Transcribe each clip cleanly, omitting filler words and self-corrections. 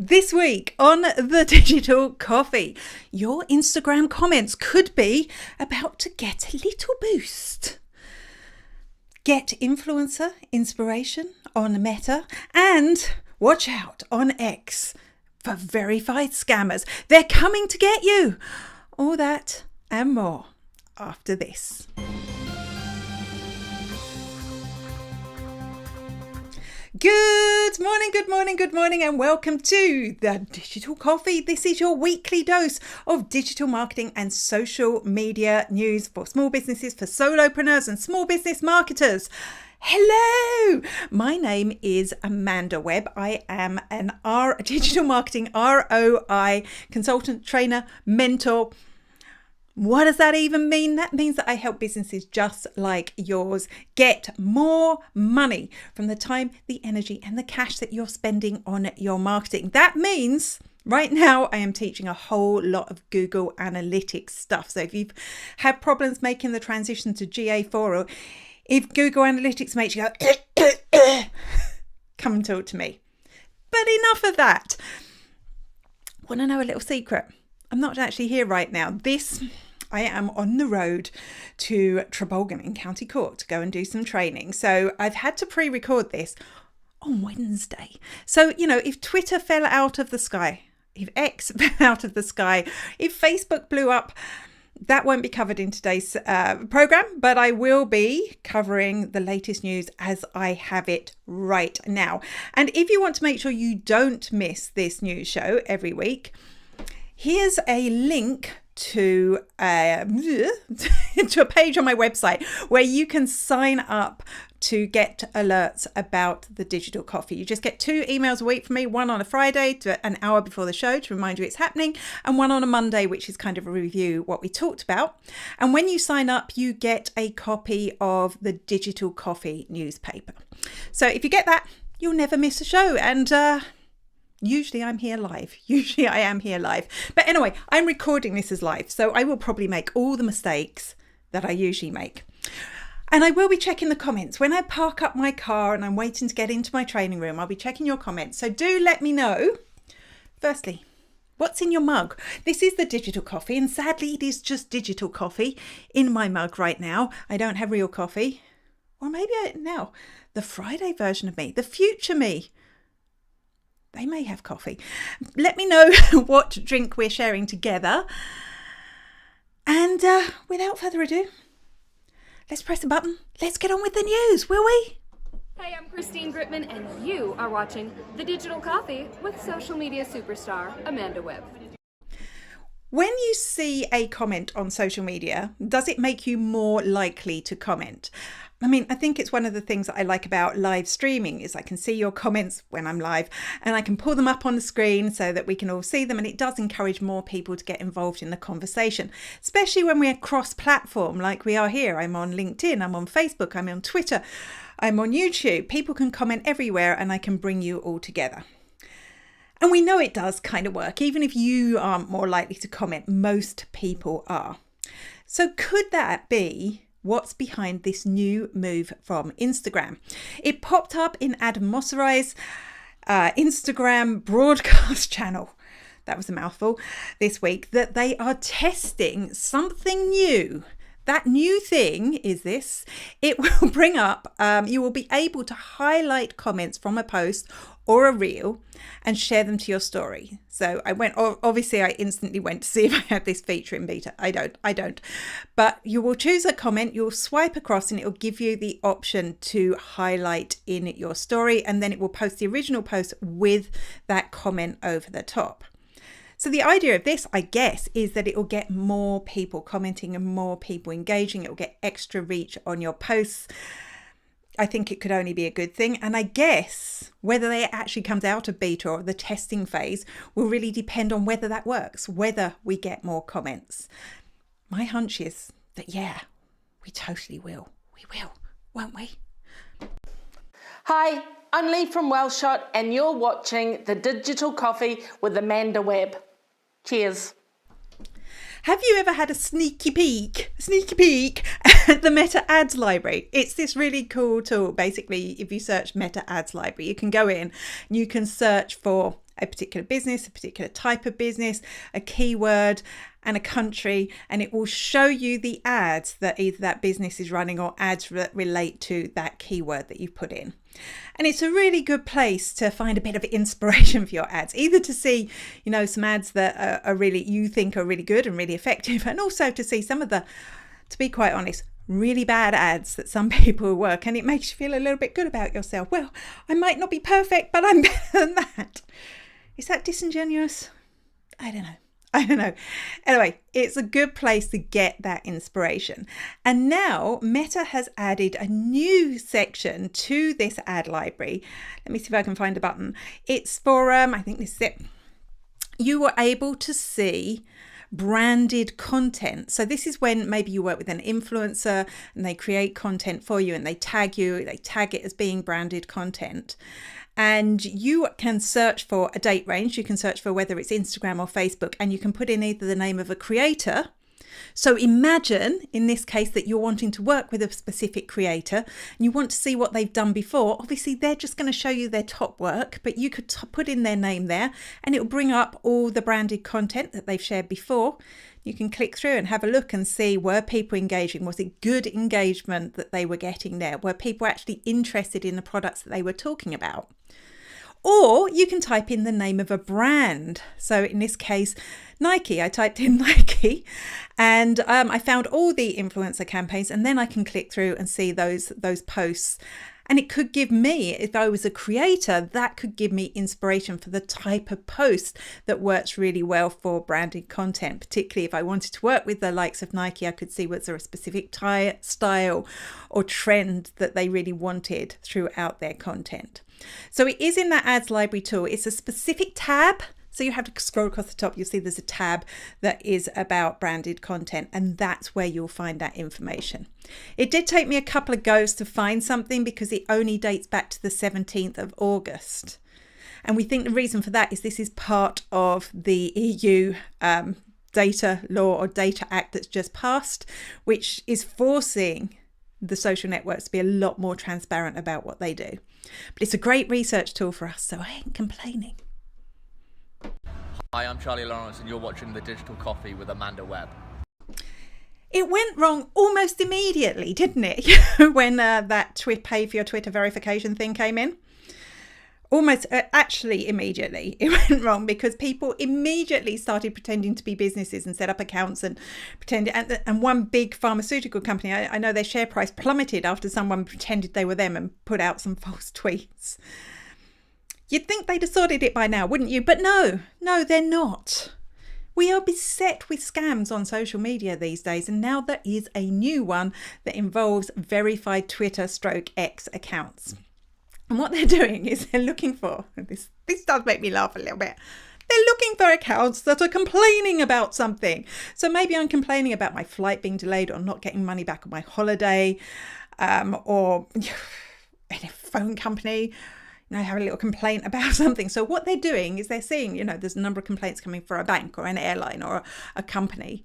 This week on the Digital Coffee, your Instagram comments could be about to get a little boost. Get influencer inspiration on Meta and watch out on X for verified scammers. They're coming to get you. All that and more after this. Good morning, and welcome to the Digital Coffee. This is your weekly dose of digital marketing and social media news for small businesses, for solopreneurs and small business marketers. Hello, my name is Amanda Webb. I am an digital marketing ROI consultant, trainer, mentor. What does that even mean? That means that I help businesses just like yours get more money from the time, the energy, and the cash that you're spending on your marketing. That means right now I am teaching a whole lot of Google Analytics stuff. So if you've had problems making the transition to GA4, or if Google Analytics makes you go, come and talk to me. But enough of that. Want to know a little secret? I'm not actually here right now. I am on the road to Trabolgan in County Cork to go and do some training. So I've had to pre-record this on Wednesday. So, if Twitter fell out of the sky, if X fell out of the sky, if Facebook blew up, that won't be covered in today's program, but I will be covering the latest news as I have it right now. And if you want to make sure you don't miss this news show every week, here's a link to a page on my website where you can sign up to get alerts about the Digital Coffee. You just get 2 emails a week from me, one on a Friday to an hour before the show to remind you it's happening, and one on a Monday, which is kind of a review what we talked about. And when you sign up, you get a copy of the Digital Coffee newspaper. So if you get that, you'll never miss a show. And usually I'm here live. Usually I am here live. But anyway, I'm recording this as live, so I will probably make all the mistakes that I usually make. And I will be checking the comments. When I park up my car and I'm waiting to get into my training room, I'll be checking your comments. So do let me know. Firstly, what's in your mug? This is the Digital Coffee, and sadly it is just digital coffee in my mug right now. I don't have real coffee. Or maybe now, the Friday version of me, the future me. They may have coffee. Let me know what drink we're sharing together. And without further ado, let's press a button. Let's get on with the news, will we? Hey, I'm Christine Gritman, and you are watching The Digital Coffee with social media superstar Amanda Webb. When you see a comment on social media, does it make you more likely to comment? I think it's one of the things that I like about live streaming is I can see your comments when I'm live, and I can pull them up on the screen so that we can all see them, and it does encourage more people to get involved in the conversation, especially when we're cross-platform like we are here. I'm on LinkedIn, I'm on Facebook, I'm on Twitter, I'm on YouTube. People can comment everywhere and I can bring you all together. And we know it does kind of work. Even if you aren't more likely to comment, most people are. So could that be what's behind this new move from Instagram? It popped up in Adam Mosseri's Instagram broadcast channel. That was a mouthful this week, that they are testing something new. That new thing is this: it will bring up, you will be able to highlight comments from a post or a reel and share them to your story. So I instantly went to see if I had this feature in beta. I don't. But you will choose a comment, you'll swipe across, and it will give you the option to highlight in your story, and then it will post the original post with that comment over the top. So the idea of this, I guess, is that it will get more people commenting and more people engaging. It will get extra reach on your posts. I think it could only be a good thing. And I guess whether it actually comes out of beta or the testing phase will really depend on whether that works, whether we get more comments. My hunch is that, yeah, we totally will. We will, won't we? Hi, I'm Lee from Wellshot, and you're watching The Digital Coffee with Amanda Webb. Cheers. Have you ever had a sneaky peek at the Meta Ads Library? It's this really cool tool. Basically, if you search Meta Ads Library, you can go in and you can search for a particular business, a particular type of business, a keyword and a country, and it will show you the ads that either that business is running or ads that relate to that keyword that you've put in. And it's a really good place to find a bit of inspiration for your ads, either to see, some ads that are really, you think are really good and really effective, and also to see some of the, to be quite honest, really bad ads that some people work, and it makes you feel a little bit good about yourself. Well, I might not be perfect, but I'm better than that. Is that disingenuous? I don't know. Anyway, it's a good place to get that inspiration. And now Meta has added a new section to this ad library. Let me see if I can find a button. It's for, I think this is it. You were able to see branded content. So this is when maybe you work with an influencer and they create content for you and they tag it as being branded content. And you can search for a date range. You can search for whether it's Instagram or Facebook, and you can put in either the name of a creator. So imagine in this case that you're wanting to work with a specific creator and you want to see what they've done before. Obviously, they're just going to show you their top work, but you could put in their name there and it will bring up all the branded content that they've shared before. You can click through and have a look and see, were people engaging? Was it good engagement that they were getting there? Were people actually interested in the products that they were talking about? Or you can type in the name of a brand. So in this case, Nike. I typed in Nike and I found all the influencer campaigns, and then I can click through and see those posts. And it could give me, if I was a creator, that could give me inspiration for the type of post that works really well for branded content. Particularly if I wanted to work with the likes of Nike, I could see was there a specific style or trend that they really wanted throughout their content. So it is in that ads library tool. It's a specific tab. So you have to scroll across the top. You'll see there's a tab that is about branded content, and that's where you'll find that information. It did take me a couple of goes to find something because it only dates back to the 17th of August. And we think the reason for that is this is part of the EU data law or data act that's just passed, which is forcing the social networks to be a lot more transparent about what they do. But it's a great research tool for us, so I ain't complaining. Hi, I'm Charlie Lawrence and you're watching The Digital Coffee with Amanda Webb. It went wrong almost immediately, didn't it? When that pay for your Twitter verification thing came in. Almost actually immediately it went wrong because people immediately started pretending to be businesses and set up accounts and pretended. And one big pharmaceutical company, I know their share price plummeted after someone pretended they were them and put out some false tweets. You'd think they'd have sorted it by now, wouldn't you? But no, they're not. We are beset with scams on social media these days, and now there is a new one that involves verified Twitter/X accounts. And what they're doing is they're looking for, this does make me laugh a little bit, they're looking for accounts that are complaining about something. So maybe I'm complaining about my flight being delayed or not getting money back on my holiday, or a phone company, have a little complaint about something. So what they're doing is they're seeing, there's a number of complaints coming for a bank or an airline or a company.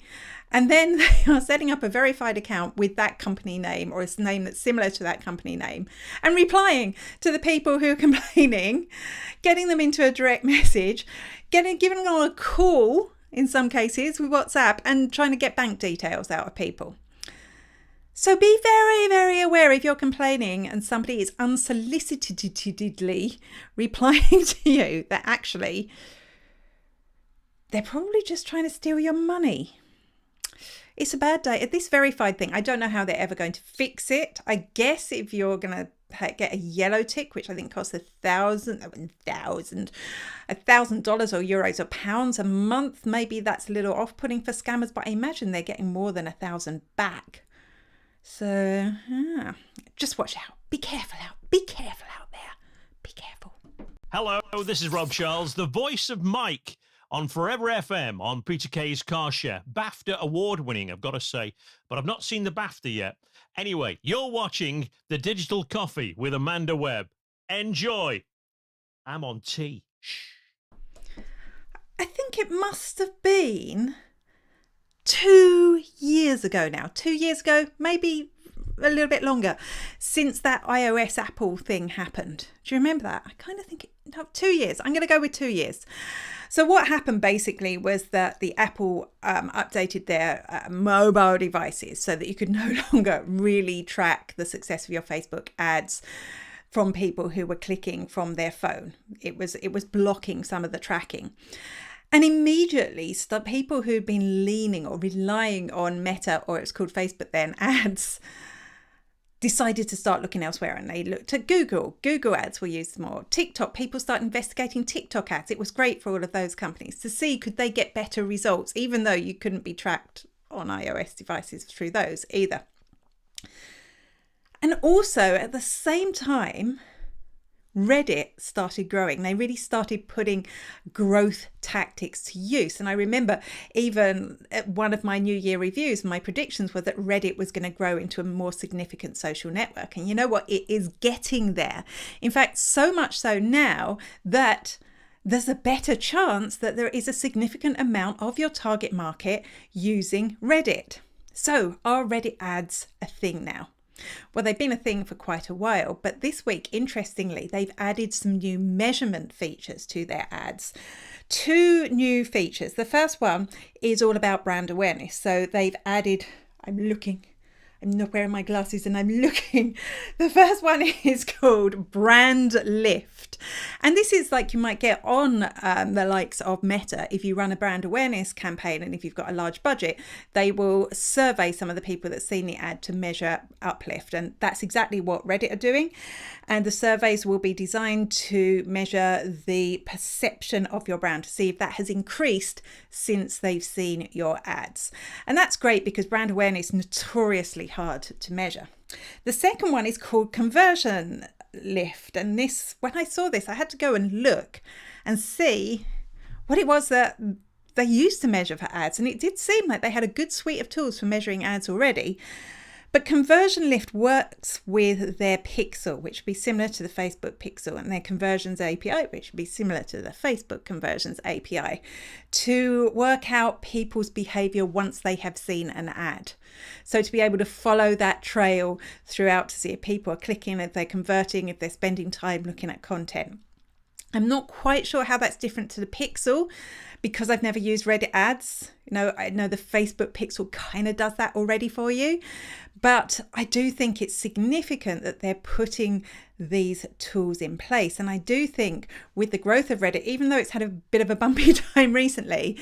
And then they are setting up a verified account with that company name or a name that's similar to that company name and replying to the people who are complaining, getting them into a direct message, giving them a call in some cases with WhatsApp and trying to get bank details out of people. So be very, very aware if you're complaining and somebody is unsolicitedly replying to you that actually they're probably just trying to steal your money. It's a bad day. This verified thing, I don't know how they're ever going to fix it. I guess if you're going to get a yellow tick, which I think costs $1,000 or euros or pounds a month, maybe that's a little off-putting for scammers, but I imagine they're getting more than 1,000 back. So just watch out. Be careful out there. Be careful. Hello, this is Rob Charles, the voice of Mike on Forever FM on Peter Kay's Car Share. BAFTA award winning, I've got to say, but I've not seen the BAFTA yet. Anyway, you're watching The Digital Coffee with Amanda Webb. Enjoy. I'm on tea. Shh. I think it must have been 2 years ago now. 2 years ago, maybe a little bit longer, since that iOS Apple thing happened. Do you remember that? I kind of think, no, 2 years. I'm going to go with 2 years. So what happened basically was that the Apple updated their mobile devices so that you could no longer really track the success of your Facebook ads from people who were clicking from their phone. It was blocking some of the tracking. And immediately, people who'd been leaning or relying on Meta, or it's called Facebook then, ads, decided to start looking elsewhere, and they looked at Google. Google ads were used more. TikTok, people started investigating TikTok ads. It was great for all of those companies to see, could they get better results, even though you couldn't be tracked on iOS devices through those either. And also at the same time, Reddit started growing. They really started putting growth tactics to use. And I remember even at one of my New Year reviews, my predictions were that Reddit was going to grow into a more significant social network. And you know what? It is getting there. In fact, so much so now that there's a better chance that there is a significant amount of your target market using Reddit. So are Reddit ads a thing now? Well, they've been a thing for quite a while, but this week, interestingly, they've added some new measurement features to their ads. 2 new features. The first one is all about brand awareness. So they've added, I'm not wearing my glasses and I'm looking. The first one is called Brand Lift. And this is like you might get on the likes of Meta. If you run a brand awareness campaign and if you've got a large budget, they will survey some of the people that's seen the ad to measure uplift. And that's exactly what Reddit are doing. And the surveys will be designed to measure the perception of your brand to see if that has increased since they've seen your ads. And that's great because brand awareness is notoriously hard to measure. The second one is called Conversion Lift. And this, when I saw this, I had to go and look and see what it was that they used to measure for ads. And it did seem like they had a good suite of tools for measuring ads already. But Conversion Lift works with their pixel, which would be similar to the Facebook pixel, and their conversions API, which would be similar to the Facebook conversions API, to work out people's behavior once they have seen an ad. So to be able to follow that trail throughout to see if people are clicking, if they're converting, if they're spending time looking at content. I'm not quite sure how that's different to the pixel because I've never used Reddit ads. I know the Facebook pixel kind of does that already for you, but I do think it's significant that they're putting these tools in place. And I do think with the growth of Reddit, even though it's had a bit of a bumpy time recently,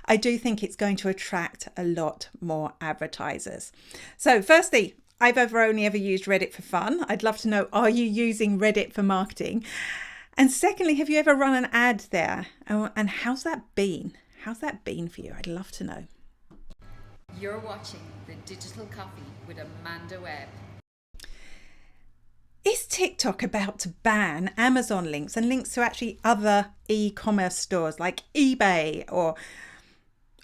I do think it's going to attract a lot more advertisers. So firstly, I've only ever used Reddit for fun. I'd love to know, are you using Reddit for marketing? And secondly, have you ever run an ad there? And how's that been? How's that been for you? I'd love to know. You're watching The Digital Coffee with Amanda Webb. Is TikTok about to ban Amazon links and links to actually other e-commerce stores like eBay or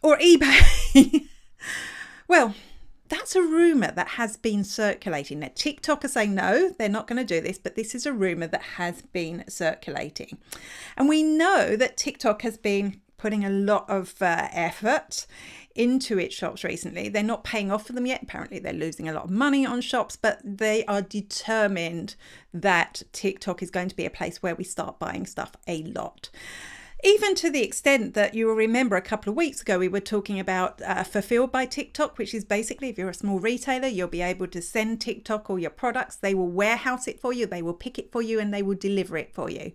eBay? Well, that's a rumour that has been circulating. Now, TikTok are saying no, they're not going to do this, but this is a rumour that has been circulating. And we know that TikTok has been putting a lot of effort into its shops recently. They're not paying off for them yet. Apparently, they're losing a lot of money on shops, but they are determined that TikTok is going to be a place where we start buying stuff a lot. Even to the extent that you will remember a couple of weeks ago, we were talking about Fulfilled by TikTok, which is basically if you're a small retailer, you'll be able to send TikTok all your products. They will warehouse it for you, they will pick it for you, and they will deliver it for you.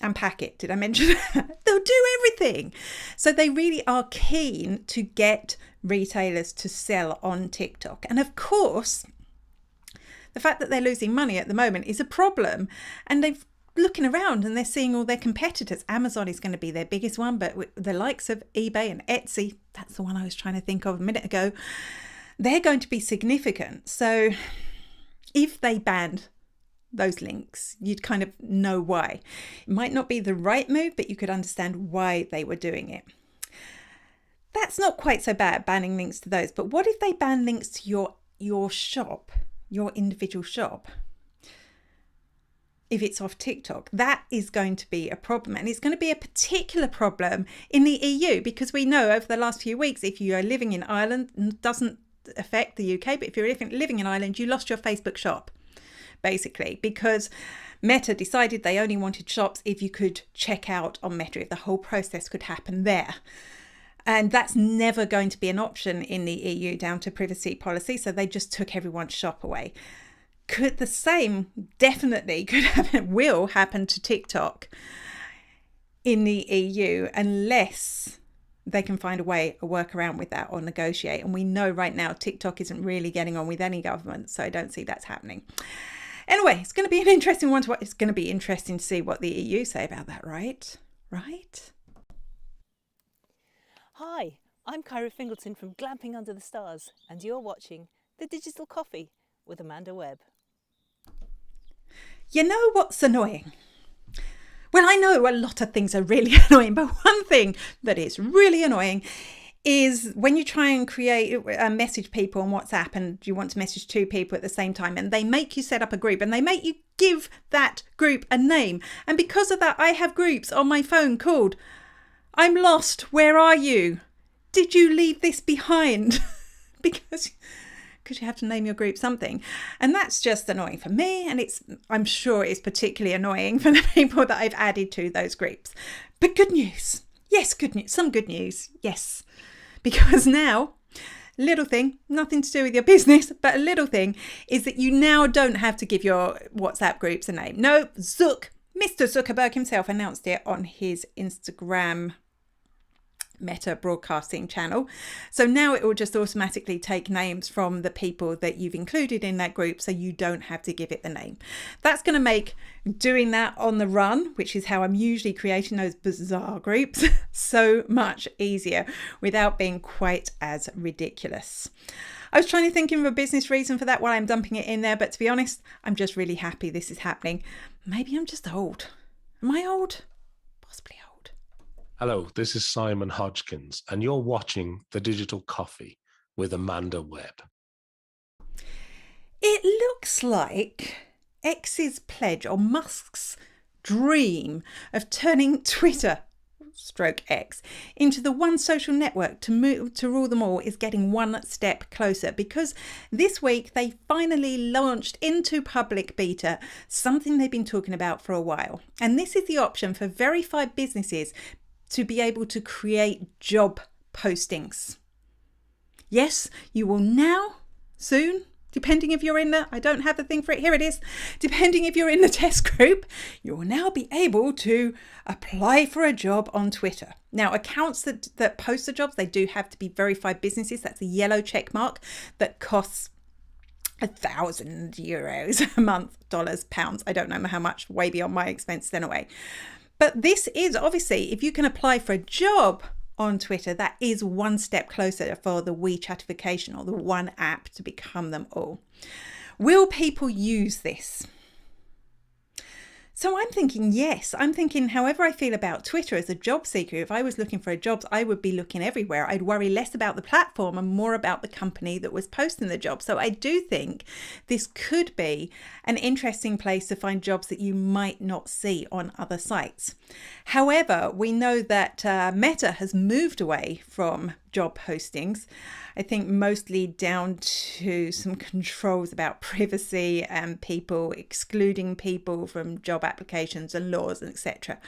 And pack it. Did I mention that? They'll do everything. So they really are keen to get retailers to sell on TikTok. And of course, the fact that they're losing money at the moment is a problem. And they've looking around and they're seeing all their competitors. Amazon is going to be their biggest one, but with the likes of eBay and Etsy, that's the one I was trying to think of a minute ago, they're going to be significant. So if they banned those links, you'd kind of know why. It might not be the right move, but you could understand why they were doing it. That's not quite so bad, banning links to those. But what if they ban links to your shop, your individual shop? If it's off TikTok, that is going to be a problem. And it's going to be a particular problem in the EU because we know over the last few weeks, if you are living in Ireland, it doesn't affect the UK, but if you're living in Ireland, you lost your Facebook shop, basically, because Meta decided they only wanted shops if you could check out on Meta, if the whole process could happen there. And that's never going to be an option in the EU down to privacy policy. So they just took everyone's shop away. Could the same definitely will happen to TikTok in the EU unless they can find a workaround with that or negotiate. And we know right now TikTok isn't really getting on with any government. So I don't see that's happening. Anyway, it's going to be an interesting one to watch. It's going to be interesting to see what the EU say about that, right? Right? Hi, I'm Kyra Fingleton from Glamping Under the Stars, and you're watching The Digital Coffee with Amanda Webb. You know what's annoying? Well, I know a lot of things are really annoying, but one thing that is really annoying is when you try and message people on WhatsApp and you want to message two people at the same time, and they make you set up a group and they make you give that group a name. And because of that, I have groups on my phone called "I'm lost, where are you? Did you leave this behind?" because you have to name your group something. And that's just annoying for me. And I'm sure it's particularly annoying for the people that I've added to those groups. But good news. Yes, good news. Some good news. Yes. Because now, little thing, nothing to do with your business, but a little thing is that you now don't have to give your WhatsApp groups a name. No, Mr. Zuckerberg himself announced it on his Instagram Meta broadcasting channel. So now it will just automatically take names from the people that you've included in that group, so you don't have to give it the name. That's going to make doing that on the run, which is how I'm usually creating those bizarre groups, so much easier without being quite as ridiculous. I was trying to think of a business reason for that while I'm dumping it in there, but to be honest, I'm just really happy this is happening. Maybe I'm just old. Am I old? Possibly old. Hello, this is Simon Hodgkins, and you're watching The Digital Coffee with Amanda Webb. It looks like X's pledge, or Musk's dream, of turning Twitter /X into the one social network to rule them all is getting one step closer, because this week they finally launched into public beta something they've been talking about for a while. And this is the option for verified businesses to be able to create job postings. Yes, you will now soon, depending if you're in the, I don't have the thing for it, here it is. Depending if you're in the test group, you will now be able to apply for a job on Twitter. Now, accounts that post the jobs, they do have to be verified businesses. That's a yellow check mark that costs €1,000 a month, dollars, pounds. I don't know how much, way beyond my expenses anyway. But this is obviously, if you can apply for a job on Twitter, that is one step closer for the WeChatification, or the one app to become them all. Will people use this? So I'm thinking yes. I'm thinking however I feel about Twitter as a job seeker, if I was looking for a job, I would be looking everywhere. I'd worry less about the platform and more about the company that was posting the job. So I do think this could be an interesting place to find jobs that you might not see on other sites. However, we know that Meta has moved away from job postings, I think mostly down to some controls about privacy and people excluding people from job applications and laws, etc.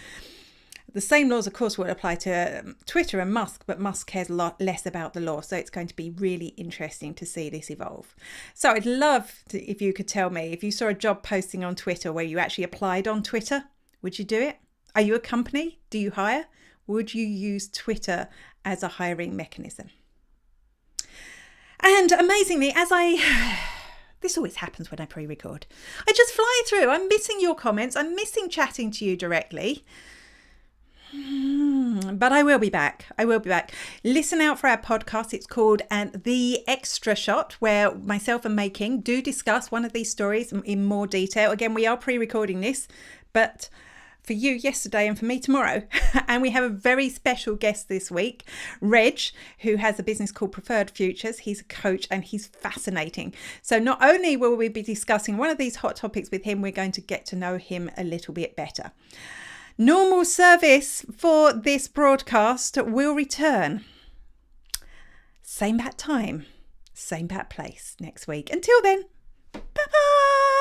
The same laws, of course, will apply to Twitter and Musk, but Musk cares a lot less about the law. So it's going to be really interesting to see this evolve. So I'd love if you could tell me, if you saw a job posting on Twitter where you actually applied on Twitter, would you do it? Are you a company? Do you hire? Would you use Twitter as a hiring mechanism? And amazingly, this always happens when I pre-record, I just fly through. I'm missing your comments. I'm missing chatting to you directly. But I will be back. Listen out for our podcast. It's called The Extra Shot, where myself and May King do discuss one of these stories in more detail. Again, we are pre-recording this, but for you yesterday and for me tomorrow. And we have a very special guest this week, Reg, who has a business called Preferred Futures. He's a coach and he's fascinating. So not only will we be discussing one of these hot topics with him, we're going to get to know him a little bit better. Normal service for this broadcast will return. Same bat time, same bat place next week. Until then, bye-bye.